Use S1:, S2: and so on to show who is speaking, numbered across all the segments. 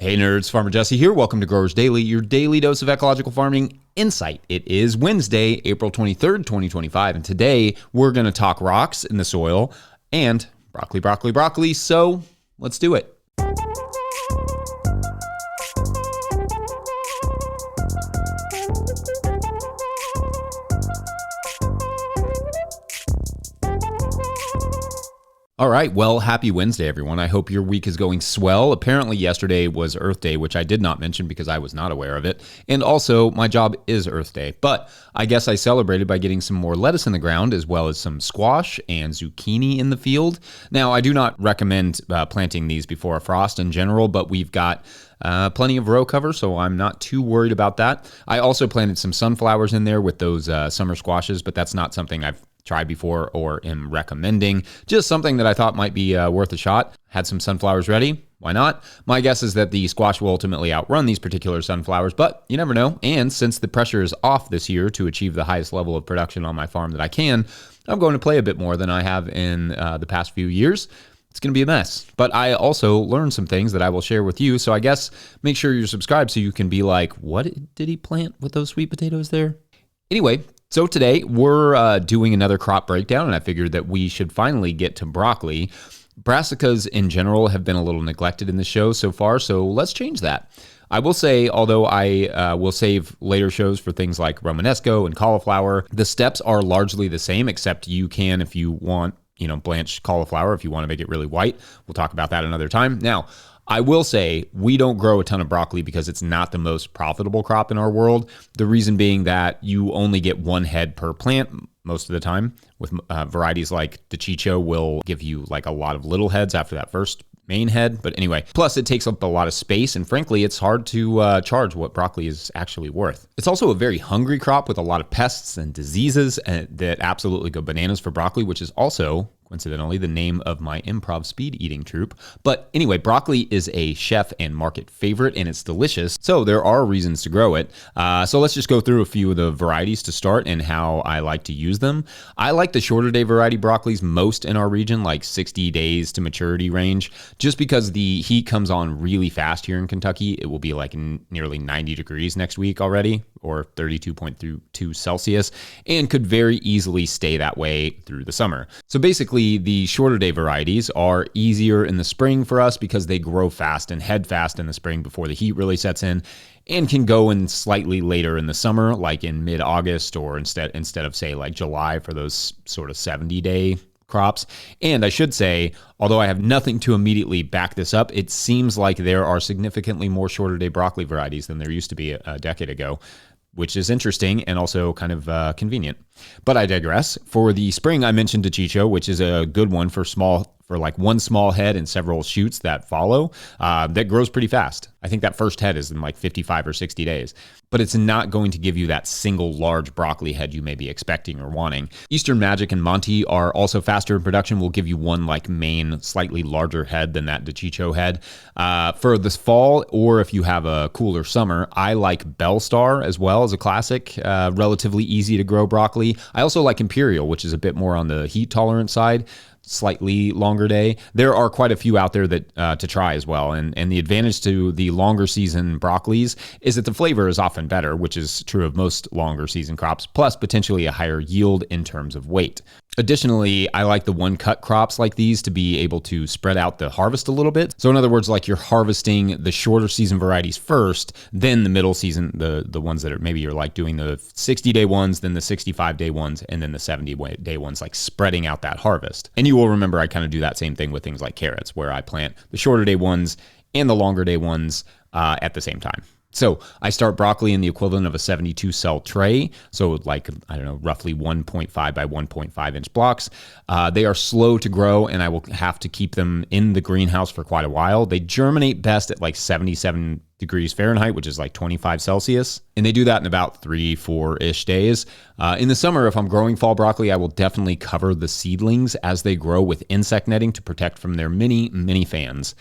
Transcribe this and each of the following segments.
S1: Hey nerds, Farmer Jesse here. Welcome to Growers Daily, your daily dose of ecological farming insight. It is Wednesday, April 23rd, 2025, and today we're going to talk rocks in the soil and broccoli, so let's do it. All right, well, happy Wednesday, everyone. I hope your week is going swell. Apparently, yesterday was Earth Day, which I did not mention because I was not aware of it. And also, my job is Earth Day. But I guess I celebrated by getting some more lettuce in the ground, as well as some squash and zucchini in the field. Now, I do not recommend planting these before a frost in general, but we've got plenty of row cover, so I'm not too worried about that. I also planted some sunflowers in there with those summer squashes, but that's not something I've tried before or am recommending. Just something that I thought might be worth a shot. Had some sunflowers ready. Why not? My guess is that the squash will ultimately outrun these particular sunflowers, but you never know. And since the pressure is off this year to achieve the highest level of production on my farm that I can, I'm going to play a bit more than I have in the past few years. It's going to be a mess. But I also learned some things that I will share with you. So I guess make sure you're subscribed so you can be like, what did he plant with those sweet potatoes there? Anyway, so today we're doing another crop breakdown, and I figured that we should finally get to broccoli. Brassicas in general have been a little neglected in the show so far, so let's change that. I will say, although I will save later shows for things like Romanesco and cauliflower, the steps are largely the same, except you can, if you want, blanch cauliflower, if you want to make it really white. We'll talk about that another time. Now, I will say we don't grow a ton of broccoli because it's not the most profitable crop in our world. The reason being that you only get one head per plant most of the time. With varieties like DeCicco will give you like a lot of little heads after that first main head. But anyway, plus it takes up a lot of space, and frankly, it's hard to charge what broccoli is actually worth. It's also a very hungry crop with a lot of pests and diseases that absolutely go bananas for broccoli, which is also coincidentally the name of my improv speed eating troupe. But anyway, broccoli is a chef and market favorite, and it's delicious, so there are reasons to grow it. So let's just go through a few of the varieties to start and how I like to use them. I like the shorter day variety broccolis most in our region, like 60 days to maturity range, just because the heat comes on really fast here in Kentucky. It will be like nearly 90 degrees next week already, or 32.2 Celsius, and could very easily stay that way through the summer. So basically, the shorter day varieties are easier in the spring for us because they grow fast and head fast in the spring before the heat really sets in, and can go in slightly later in the summer, like in mid-August, or instead of say like July for those sort of 70-day crops. And I should say, although I have nothing to immediately back this up, it seems like there are significantly more shorter day broccoli varieties than there used to be a decade ago, which is interesting and also kind of convenient. But I digress. For the spring, I mentioned DeCicco, which is a good one for like one small head and several shoots that follow. That grows pretty fast. I think that first head is in like 55 or 60 days. But it's not going to give you that single large broccoli head you may be expecting or wanting. Eastern Magic and Monty are also faster in production. Will give you one like main, slightly larger head than that DeCicco head. For this fall, or if you have a cooler summer, I like Bellstar as well as a classic, relatively easy to grow broccoli. I also like Imperial, which is a bit more on the heat tolerant side. Slightly longer day. There are quite a few out there that to try as well, and the advantage to the longer season broccolis is that the flavor is often better, which is true of most longer season crops, plus potentially a higher yield in terms of weight. Additionally, I like the one-cut crops like these to be able to spread out the harvest a little bit. So in other words, like you're harvesting the shorter season varieties first, then the middle season, the ones that are maybe you're like doing the 60-day ones, then the 65-day ones, and then the 70-day ones, like spreading out that harvest. And you will remember I kind of do that same thing with things like carrots, where I plant the shorter day ones and the longer day ones at the same time. So I start broccoli in the equivalent of a 72 cell tray. So like, I don't know, roughly 1.5 by 1.5 inch blocks. They are slow to grow, and I will have to keep them in the greenhouse for quite a while. They germinate best at like 77 degrees Fahrenheit, which is like 25 Celsius. And they do that in about 3-4-ish days. In the summer, if I'm growing fall broccoli, I will definitely cover the seedlings as they grow with insect netting to protect from their many fans.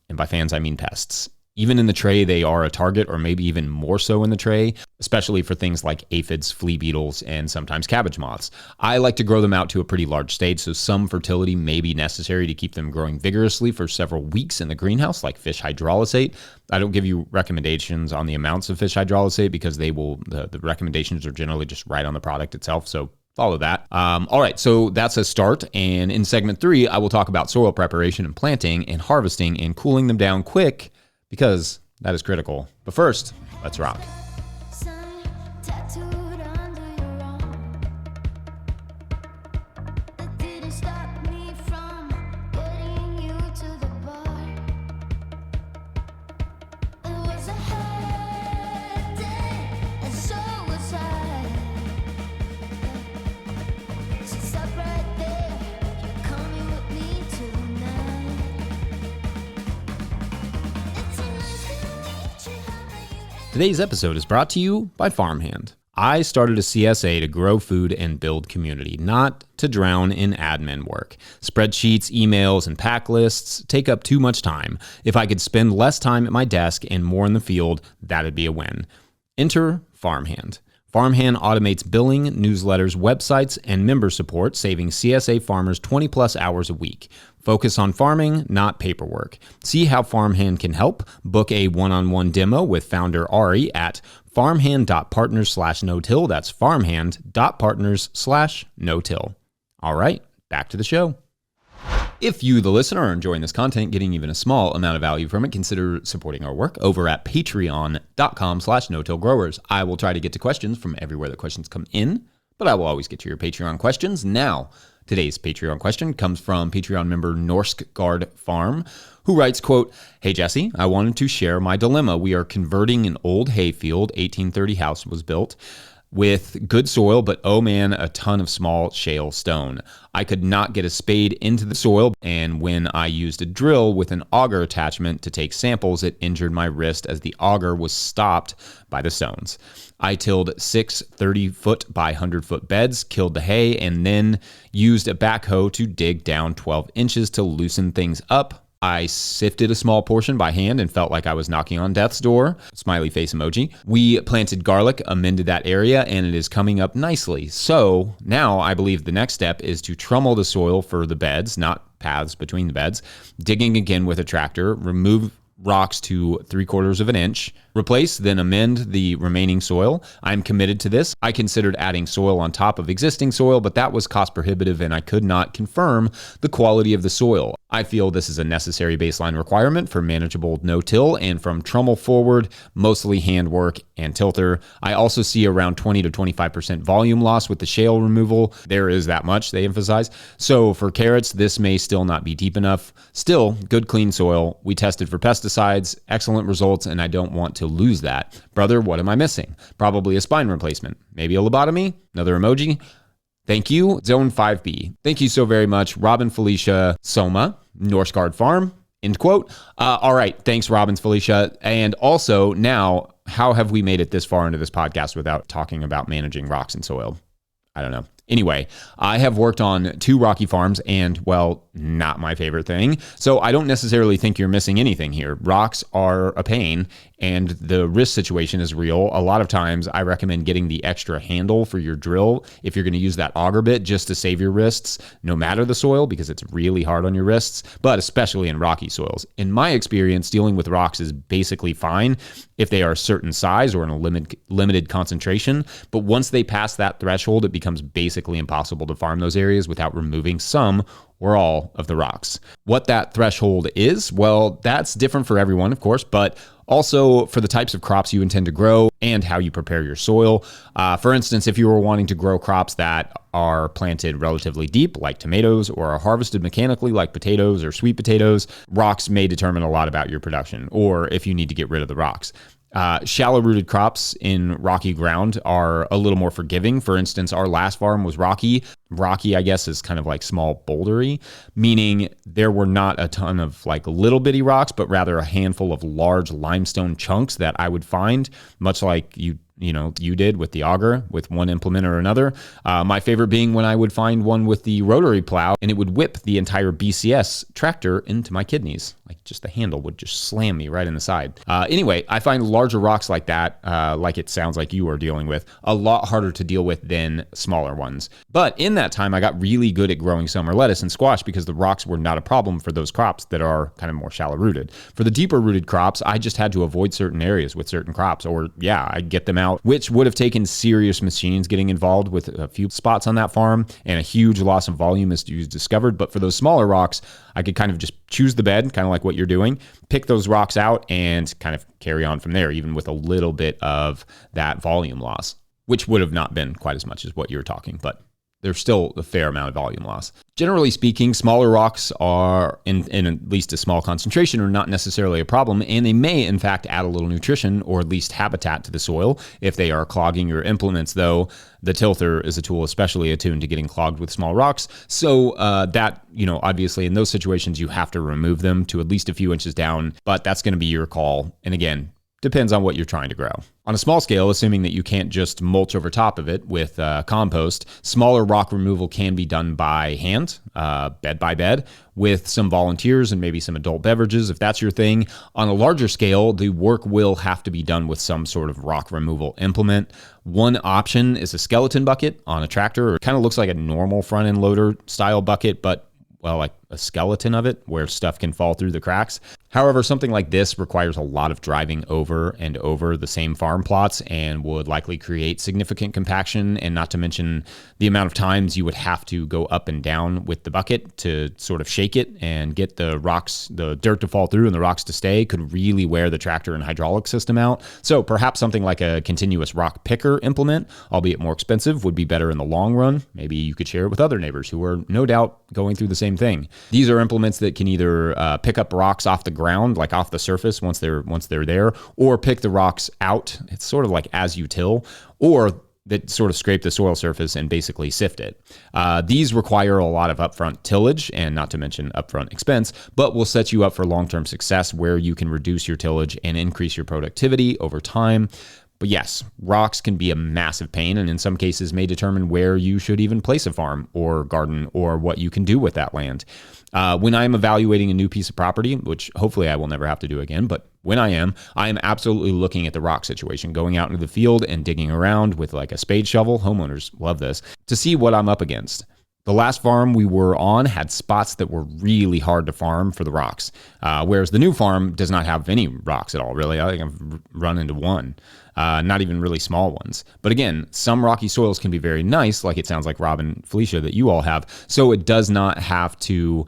S1: And by fans, I mean pests. Even in the tray, they are a target, or maybe even more so in the tray, especially for things like aphids, flea beetles, and sometimes cabbage moths. I like to grow them out to a pretty large stage, so some fertility may be necessary to keep them growing vigorously for several weeks in the greenhouse, like fish hydrolysate. I don't give you recommendations on the amounts of fish hydrolysate because the recommendations are generally just right on the product itself, so follow that. All right, so that's a start. And in segment 3, I will talk about soil preparation and planting and harvesting and cooling them down quick, because that is critical. But first, let's rock. Today's episode is brought to you by Farmhand. I started a CSA to grow food and build community, not to drown in admin work. Spreadsheets, emails, and pack lists take up too much time. If I could spend less time at my desk and more in the field, that'd be a win. Enter Farmhand. Farmhand automates billing, newsletters, websites, and member support, saving CSA farmers 20 plus hours a week. Focus on farming, not paperwork. See how Farmhand can help. Book a one-on-one demo with founder Ari at farmhand.partners/no-till. That's farmhand.partners/no-till. All right, back to the show. If you, the listener, are enjoying this content, getting even a small amount of value from it, consider supporting our work over at patreon.com/no-till-growers. I will try to get to questions from everywhere that questions come in, but I will always get to your Patreon questions. Now, today's Patreon question comes from Patreon member Norskgard Farm, who writes, quote, "Hey Jesse, I wanted to share my dilemma. We are converting an old hayfield, 1830 house was built, with good soil, but oh man, a ton of small shale stone. I could not get a spade into the soil, and when I used a drill with an auger attachment to take samples, it injured my wrist as the auger was stopped by the stones. I tilled 6 30-foot by 100-foot beds, killed the hay, and then used a backhoe to dig down 12 inches to loosen things up. I sifted a small portion by hand and felt like I was knocking on death's door. Smiley face emoji. We planted garlic, amended that area, and it is coming up nicely. So now I believe the next step is to trummel the soil for the beds, not paths between the beds, digging again with a tractor, remove rocks to 3/4 of an inch, replace, then amend the remaining soil. I'm committed to this. I considered adding soil on top of existing soil, but that was cost prohibitive and I could not confirm the quality of the soil. I feel this is a necessary baseline requirement for manageable no-till, and from trummel forward, mostly handwork and tilter. I also see around 20 to 25% volume loss with the shale removal. There is that much, they emphasize. So for carrots, this may still not be deep enough. Still, good clean soil. We tested for pesticides, excellent results, and I don't want to lose that. Brother, what am I missing? Probably a spine replacement. Maybe a lobotomy? Another emoji? Thank you, Zone 5B. Thank you so very much, Robin Felicia Soma, Norskgard Farm, end quote. All right, thanks, Robin Felicia. And also, now, how have we made it this far into this podcast without talking about managing rocks and soil? I don't know. Anyway, I have worked on 2 rocky farms and, well, not my favorite thing. So I don't necessarily think you're missing anything here. Rocks are a pain and the wrist situation is real. A lot of times I recommend getting the extra handle for your drill if you're going to use that auger bit just to save your wrists, no matter the soil, because it's really hard on your wrists, but especially in rocky soils. In my experience, dealing with rocks is basically fine if they are a certain size or in a limited concentration. But once they pass that threshold, it becomes basically impossible to farm those areas without removing some or all of the rocks. What that threshold is, well, that's different for everyone, of course, but also for the types of crops you intend to grow and how you prepare your soil. For instance, if you were wanting to grow crops that are planted relatively deep, like tomatoes, or are harvested mechanically, like potatoes or sweet potatoes, rocks may determine a lot about your production, or if you need to get rid of the rocks. Shallow-rooted crops in rocky ground are a little more forgiving. For instance, our last farm was rocky. Rocky, I guess, is kind of like small bouldery, meaning there were not a ton of like little bitty rocks, but rather a handful of large limestone chunks that I would find, much like you you did with the auger, with one implement or another. My favorite being when I would find one with the rotary plow and it would whip the entire BCS tractor into my kidneys. Like just the handle would just slam me right in the side. Anyway, I find larger rocks like that, like it sounds like you are dealing with, a lot harder to deal with than smaller ones. But in that time, I got really good at growing summer lettuce and squash because the rocks were not a problem for those crops that are kind of more shallow rooted. For the deeper rooted crops, I just had to avoid certain areas with certain crops, or I'd get them out, which would have taken serious machines getting involved with a few spots on that farm and a huge loss of volume as you discovered. But for those smaller rocks, I could kind of just choose the bed, kind of like what you're doing, pick those rocks out and kind of carry on from there, even with a little bit of that volume loss, which would have not been quite as much as what you're talking, but there's still a fair amount of volume loss. Generally speaking, smaller rocks are, in at least a small concentration, are not necessarily a problem, and they may, in fact, add a little nutrition or at least habitat to the soil if they are clogging your implements, though the tilther is a tool especially attuned to getting clogged with small rocks. So that, obviously in those situations, you have to remove them to at least a few inches down, but that's going to be your call. And again, depends on what you're trying to grow. On a small scale, assuming that you can't just mulch over top of it with compost, smaller rock removal can be done by hand, bed by bed, with some volunteers and maybe some adult beverages, if that's your thing. On a larger scale, the work will have to be done with some sort of rock removal implement. One option is a skeleton bucket on a tractor. It kind of looks like a normal front end loader style bucket, but like a skeleton of it where stuff can fall through the cracks. However, something like this requires a lot of driving over and over the same farm plots and would likely create significant compaction, and not to mention the amount of times you would have to go up and down with the bucket to sort of shake it and get the rocks, the dirt to fall through and the rocks to stay could really wear the tractor and hydraulic system out. So perhaps something like a continuous rock picker implement, albeit more expensive, would be better in the long run. Maybe you could share it with other neighbors who are no doubt going through the same thing. These are implements that can either pick up rocks off the ground, like off the surface once they're there, or pick the rocks out. It's sort of like as you till, or that sort of scrape the soil surface and basically sift it. These require a lot of upfront tillage and not to mention upfront expense, but will set you up for long-term success where you can reduce your tillage and increase your productivity over time. But yes, rocks can be a massive pain and in some cases may determine where you should even place a farm or garden or what you can do with that land. When I'm evaluating a new piece of property, which hopefully I will never have to do again, but when I am absolutely looking at the rock situation, going out into the field and digging around with like a spade shovel. Homeowners love this, to see what I'm up against. The last farm we were on had spots that were really hard to farm for the rocks, whereas the new farm does not have any rocks at all, really. I think I've run into one. Not even really small ones. But again, some rocky soils can be very nice, like it sounds like Rob and Felicia that you all have. So it does not have to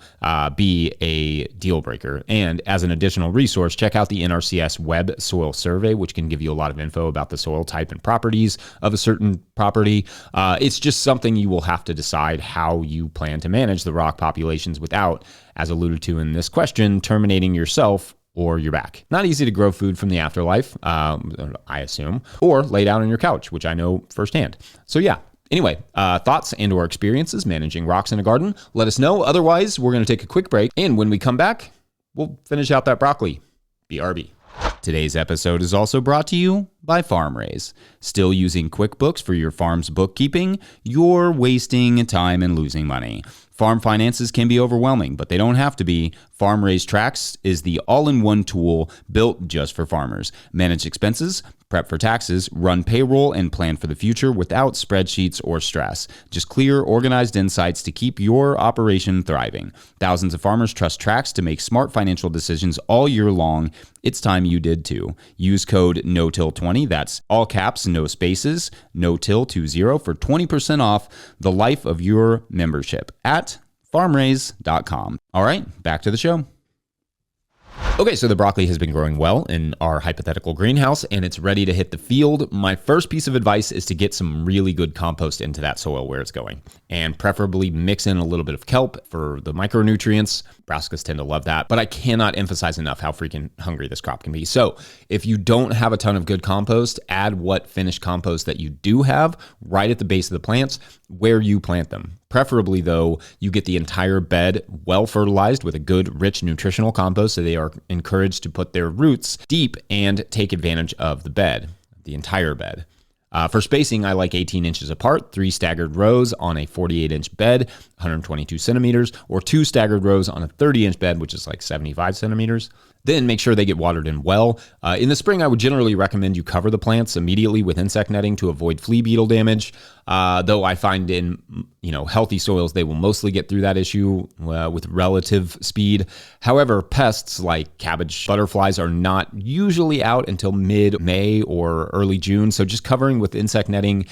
S1: be a deal breaker. And as an additional resource, check out the NRCS Web Soil Survey, which can give you a lot of info about the soil type and properties of a certain property. It's just something you will have to decide how you plan to manage the rock populations without, as alluded to in this question, terminating yourself or your back. Not easy to grow food from the afterlife, I assume, or lay down on your couch, which I know firsthand. So yeah, anyway, thoughts and or experiences managing rocks in a garden, let us know. Otherwise, we're going to take a quick break. And when we come back, we'll finish out that broccoli. BRB. Today's episode is also brought to you by FarmRaise. Still using QuickBooks for your farm's bookkeeping? You're wasting time and losing money. Farm finances can be overwhelming, but they don't have to be. FarmRaise Tracks is the all-in-one tool built just for farmers. Manage expenses, prep for taxes, run payroll, and plan for the future without spreadsheets or stress. Just clear, organized insights to keep your operation thriving. Thousands of farmers trust Tracks to make smart financial decisions all year long. It's time you did too. Use code NOTIL20, that's all caps, no spaces, NOTIL20 for 20% off the life of your membership at farmraise.com. All right, back to the show. Okay, so the broccoli has been growing well in our hypothetical greenhouse and it's ready to hit the field. My first piece of advice is to get some really good compost into that soil where it's going, and preferably mix in a little bit of kelp for the micronutrients. Brassicas tend to love that, but I cannot emphasize enough how freaking hungry this crop can be. So if you don't have a ton of good compost, add what finished compost that you do have right at the base of the plants where you plant them. Preferably, though, you get the entire bed well fertilized with a good, rich, nutritional compost so they are encouraged to put their roots deep and take advantage of the bed, the entire bed. For spacing, I like 18 inches apart, 3 staggered rows on a 48-inch bed, 122 centimeters, or 2 staggered rows on a 30-inch bed, which is like 75 centimeters. Then make sure they get watered in well. In the spring, I would generally recommend you cover the plants immediately with insect netting to avoid flea beetle damage. Though I find in healthy soils, they will mostly get through that issue with relative speed. However, pests like cabbage butterflies are not usually out until mid-May or early June. So just covering with insect netting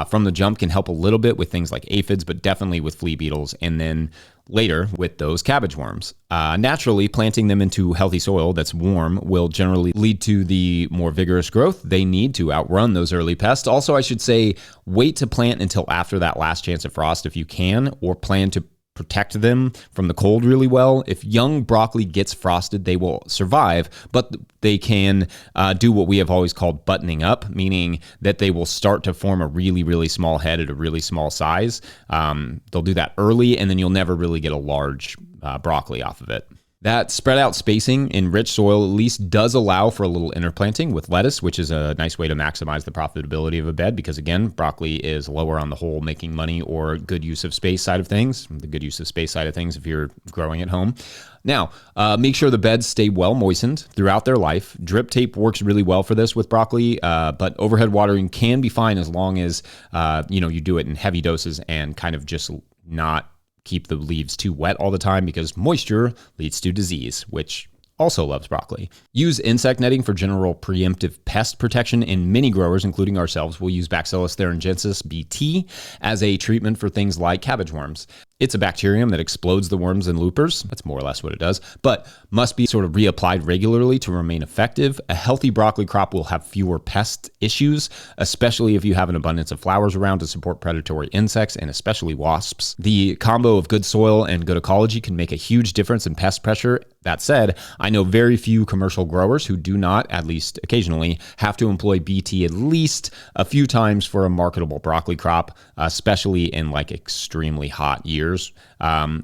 S1: from the jump can help a little bit with things like aphids, but definitely with flea beetles. And then later with those cabbage worms. Naturally, planting them into healthy soil that's warm will generally lead to the more vigorous growth they need to outrun those early pests. Also, I should say, wait to plant until after that last chance of frost if you can, or plan to protect them from the cold really well. If young broccoli gets frosted, they will survive, but they can do what we have always called buttoning up, meaning that they will start to form a really, really small head at a really small size. They'll do that early, and then you'll never really get a large broccoli off of it. That spread out spacing in rich soil at least does allow for a little interplanting with lettuce, which is a nice way to maximize the profitability of a bed because, again, broccoli is lower on the whole making money or good use of space side of things, the good use of space side of things if you're growing at home. Now, make sure the beds stay well moistened throughout their life. Drip tape works really well for this with broccoli, but overhead watering can be fine as long as you do it in heavy doses and kind of just not keep the leaves too wet all the time because moisture leads to disease, which also loves broccoli. Use insect netting for general preemptive pest protection, and many growers, including ourselves, will use Bacillus thuringiensis BT as a treatment for things like cabbage worms. It's a bacterium that explodes the worms and loopers. That's more or less what it does, but must be sort of reapplied regularly to remain effective. A healthy broccoli crop will have fewer pest issues, especially if you have an abundance of flowers around to support predatory insects and especially wasps. The combo of good soil and good ecology can make a huge difference in pest pressure. That said, I know very few commercial growers who do not, at least occasionally, have to employ BT at least a few times for a marketable broccoli crop, especially in like extremely hot years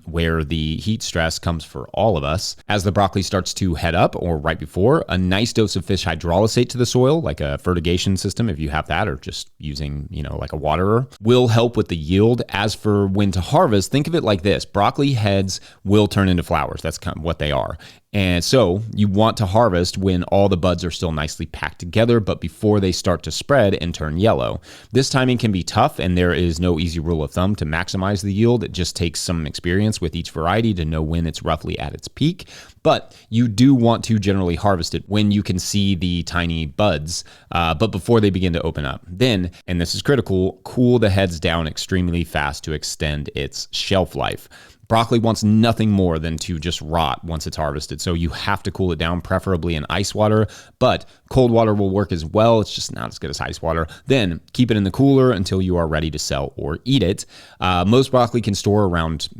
S1: where the heat stress comes for all of us. As the broccoli starts to head up or right before, a nice dose of fish hydrolysate to the soil, like a fertigation system if you have that, or just using, like a waterer, will help with the yield. As for when to harvest, think of it like this. Broccoli heads will turn into flowers. That's kind of what they are. And so you want to harvest when all the buds are still nicely packed together, but before they start to spread and turn yellow. This timing can be tough, and there is no easy rule of thumb to maximize the yield. It just takes some experience with each variety to know when it's roughly at its peak. But you do want to generally harvest it when you can see the tiny buds, but before they begin to open up. Then, and this is critical, cool the heads down extremely fast to extend its shelf life. Broccoli wants nothing more than to just rot once it's harvested, so you have to cool it down, preferably in ice water, but cold water will work as well. It's just not as good as ice water. Then keep it in the cooler until you are ready to sell or eat it. Most broccoli can store around,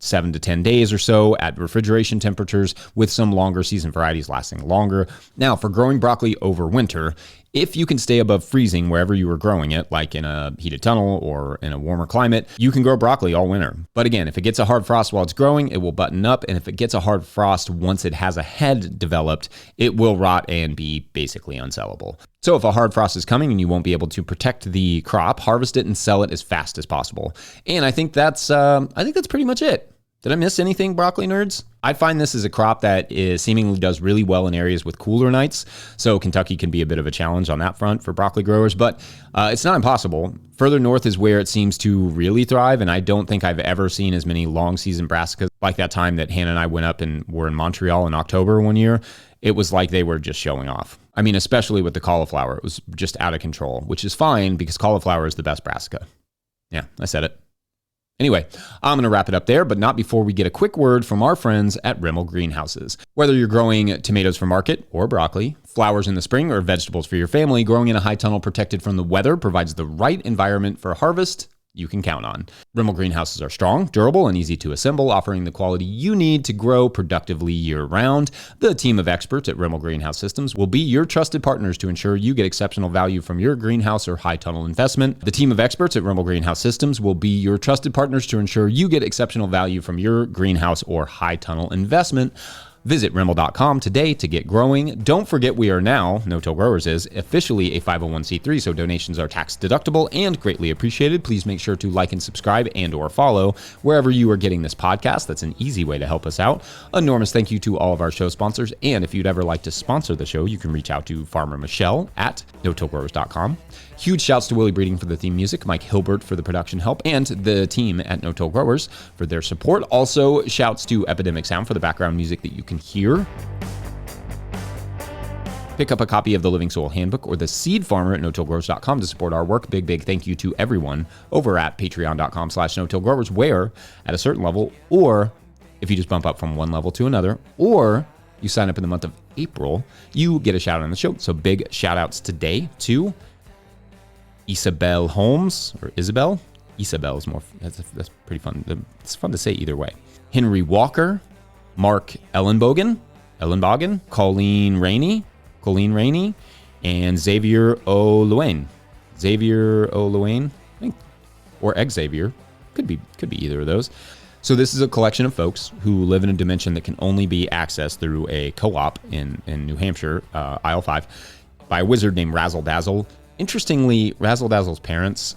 S1: 7 to 10 days or so at refrigeration temperatures, with some longer season varieties lasting longer. Now, for growing broccoli over winter, if you can stay above freezing wherever you are growing it, like in a heated tunnel or in a warmer climate, you can grow broccoli all winter. But again, if it gets a hard frost while it's growing, it will button up. And if it gets a hard frost once it has a head developed, it will rot and be basically unsellable. So if a hard frost is coming and you won't be able to protect the crop, harvest it and sell it as fast as possible. And I think that's pretty much it. Did I miss anything, broccoli nerds? I find this is a crop that seemingly does really well in areas with cooler nights, so Kentucky can be a bit of a challenge on that front for broccoli growers, but it's not impossible. Further north is where it seems to really thrive, and I don't think I've ever seen as many long season brassicas like that time that Hannah and I went up and were in Montreal in October one year. It was like they were just showing off. I mean, especially with the cauliflower. It was just out of control, which is fine because cauliflower is the best brassica. Yeah, I said it. Anyway, I'm going to wrap it up there, but not before we get a quick word from our friends at Rimmel Greenhouses. Whether you're growing tomatoes for market or broccoli, flowers in the spring, or vegetables for your family, growing in a high tunnel protected from the weather provides the right environment for harvest you can count on. Rimmel Greenhouses are strong, durable, and easy to assemble, offering the quality you need to grow productively year-round. The team of experts at Rimmel Greenhouse Systems will be your trusted partners to ensure you get exceptional value from your greenhouse or high tunnel investment. The team of experts at Rimmel Greenhouse Systems will be your trusted partners to ensure you get exceptional value from your greenhouse or high tunnel investment. Visit Rimmel.com today to get growing. Don't forget we are now, No Till Growers is, officially a 501c3, so donations are tax deductible and greatly appreciated. Please make sure to like and subscribe and or follow wherever you are getting this podcast. That's an easy way to help us out. Enormous thank you to all of our show sponsors, and if you'd ever like to sponsor the show, you can reach out to Farmer Michelle at NoTillGrowers.com. Huge shouts to Willie Breeding for the theme music, Mike Hilbert for the production help, and the team at No Till Growers for their support. Also, shouts to Epidemic Sound for the background music that you can hear. Pick up a copy of the Living Soil Handbook or the Seed Farmer at NoTillGrowers.com to support our work. Big thank you to everyone over at Patreon.com/NoTillGrowers, where at a certain level, or if you just bump up from one level to another, or you sign up in the month of April, you get a shout out on the show. So big shout outs today to Isabel Holmes, or Isabel. Isabel is more, that's pretty fun. It's fun to say either way. Henry Walker, Mark Ellenbogen, Colleen Rainey, and Xavier O'Luane. I think, or Xavier. Could be either of those. So this is a collection of folks who live in a dimension that can only be accessed through a co-op in New Hampshire, Isle 5, by a wizard named Razzle Dazzle. Interestingly, Razzle Dazzle's parents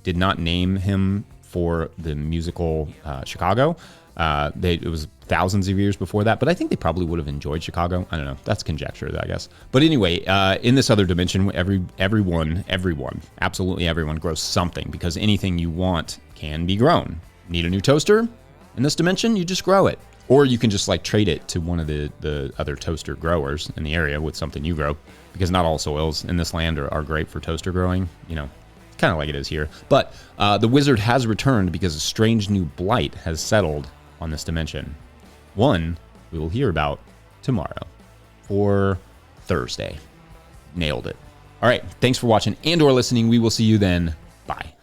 S1: did not name him for the musical Chicago. It was thousands of years before that, but I think they probably would have enjoyed Chicago. I don't know. That's conjecture, I guess. But anyway, in this other dimension, everyone, absolutely everyone grows something, because anything you want can be grown. Need a new toaster? In this dimension, you just grow it. Or you can just like trade it to one of the other toaster growers in the area with something you grow, because not all soils in this land are great for toaster growing, kind of like it is here. But the wizard has returned because a strange new blight has settled on this dimension. One we will hear about tomorrow for Thursday. Nailed it. All right, thanks for watching and or listening. We will see you then. Bye.